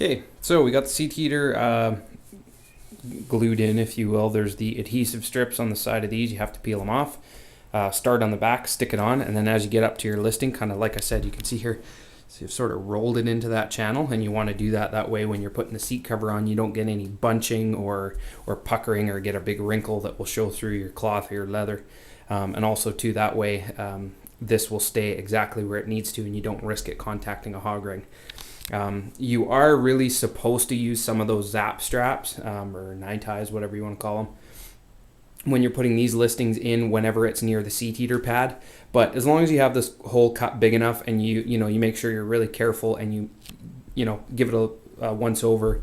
Okay, so we got the seat heater glued in, if you will. There's the adhesive strips on the side of these. You have to peel them off. Start on the back, stick it on, and then as you get up to your listing, kind of like I said, you can see here, so you've sort of rolled it into that channel, and you want to do that way when you're putting the seat cover on, you don't get any bunching or puckering or get a big wrinkle that will show through your cloth or your leather. And also too, that way this will stay exactly where it needs to, and you don't risk it contacting a hog ring. You are really supposed to use some of those zap straps or 9-ties, whatever you want to call them, when you're putting these listings in whenever it's near the seat heater pad. But as long as you have this hole cut big enough and you make sure you're really careful and you give it a once over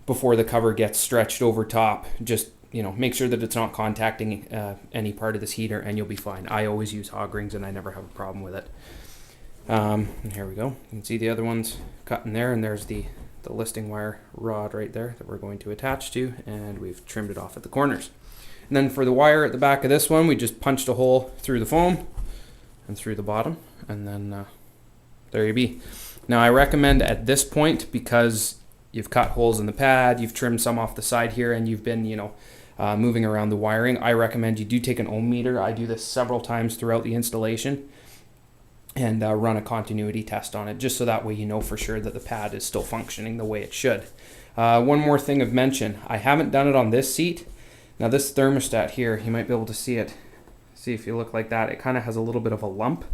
before the cover gets stretched over top, just make sure that it's not contacting any part of this heater, and you'll be fine. I always use hog rings and I never have a problem with it. And here we go. You can see the other ones cut in there, and there's the listing wire rod right there that we're going to attach to, and we've trimmed it off at the corners. And then for the wire at the back of this one, we just punched a hole through the foam and through the bottom, and then there you be. Now I recommend at this point, because you've cut holes in the pad, you've trimmed some off the side here, and you've been moving around the wiring, I recommend you do take an ohm meter. I do this several times throughout the installation, and run a continuity test on it, just so that way you know for sure that the pad is still functioning the way it should. One more thing of mention, I haven't done it on this seat. Now this thermostat here, you might be able to see it. See if you look like that, it kind of has a little bit of a lump.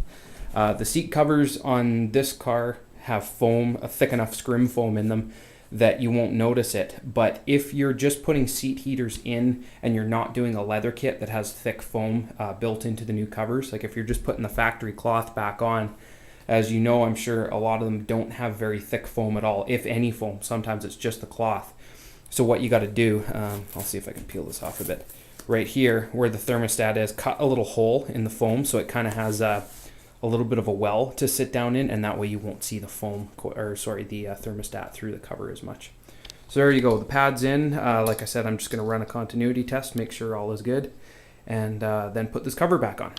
The seat covers on this car have foam, a thick enough scrim foam in them that you won't notice it. But if you're just putting seat heaters in and you're not doing a leather kit that has thick foam built into the new covers, like if you're just putting the factory cloth back on, as you know, I'm sure a lot of them don't have very thick foam at all, if any foam. Sometimes it's just the cloth. So what you got to do, I'll see if I can peel this off a bit. Right here where the thermostat is, cut a little hole in the foam so it kind of has a little bit of a well to sit down in, and that way you won't see the thermostat through the cover as much. So there you go, the pad's in. Like I said, I'm just going to run a continuity test, make sure all is good, and then put this cover back on.